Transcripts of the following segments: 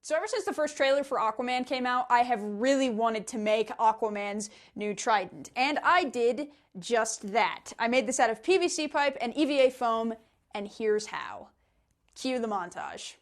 So ever since the first trailer for Aquaman came out, I have really wanted to make Aquaman's new trident. And I did just that. I made this out of PVC pipe and EVA foam, and here's how. Cue the montage.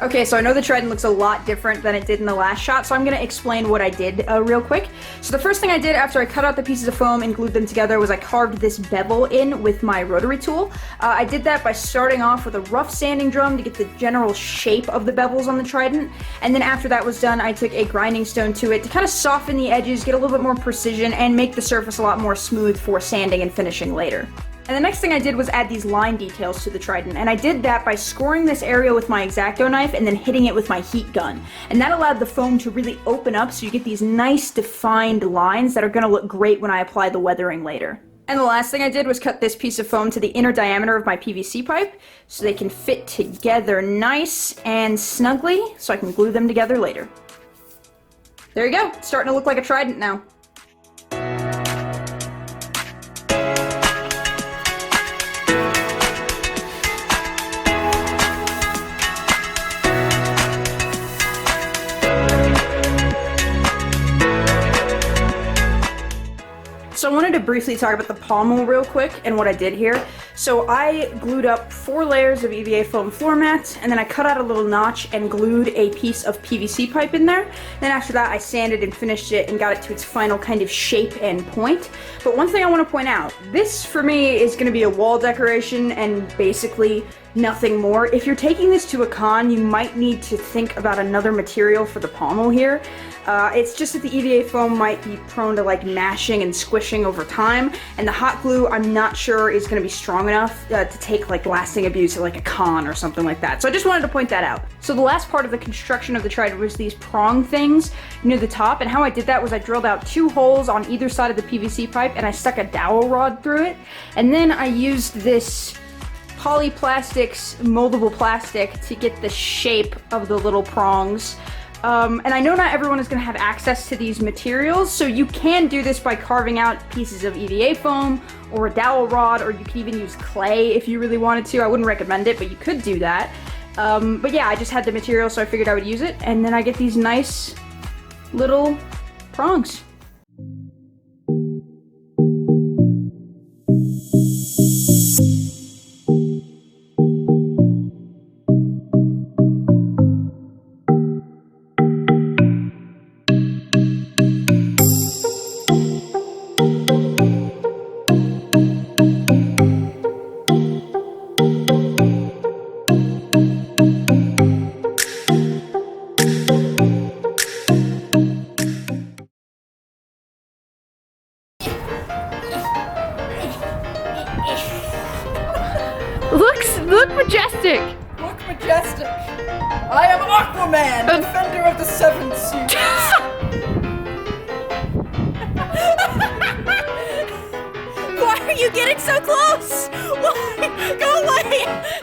Okay, so I know the trident looks a lot different than it did in the last shot, so I'm going to explain what I did real quick. So the first thing I did after I cut out the pieces of foam and glued them together was I carved this bevel in with my rotary tool. I did that by starting off with a rough sanding drum to get the general shape of the bevels on the trident, and then after that was done, I took a grinding stone to it to kind of soften the edges, get a little bit more precision, and make the surface a lot more smooth for sanding and finishing later. And the next thing I did was add these line details to the trident, and I did that by scoring this area with my X-Acto knife and then hitting it with my heat gun. And that allowed the foam to really open up so you get these nice defined lines that are going to look great when I apply the weathering later. And the last thing I did was cut this piece of foam to the inner diameter of my PVC pipe so they can fit together nice and snugly so I can glue them together later. There you go, it's starting to look like a trident now. So I wanted to briefly talk about the pommel real quick and what I did here. So I glued up 4 layers of EVA foam floor mats, and then I cut out a little notch and glued a piece of PVC pipe in there. Then after that I sanded and finished it and got it to its final kind of shape and point. But one thing I want to point out, this for me is going to be a wall decoration and basically nothing more. If you're taking this to a con, you might need to think about another material for the pommel here. It's just that the EVA foam might be prone to like mashing and squishing over time, and the hot glue I'm not sure is going to be strong enough to take like lasting abuse at like a con or something like that. So I just wanted to point that out. So the last part of the construction of the trident was these prong things near the top, and how I did that was I drilled out 2 holes on either side of the PVC pipe and I stuck a dowel rod through it, and then I used this Polyplastics moldable plastic to get the shape of the little prongs. And I know not everyone is going to have access to these materials, so you can do this by carving out pieces of EVA foam or a dowel rod, or you could even use clay if you really wanted to. I wouldn't recommend it, but you could do that. But yeah, I just had the material, so I figured I would use it, and then I get these nice little prongs. Look majestic! Look majestic! I am Aquaman, defender of the 7 seas! Why are you getting so close? Why? Go away!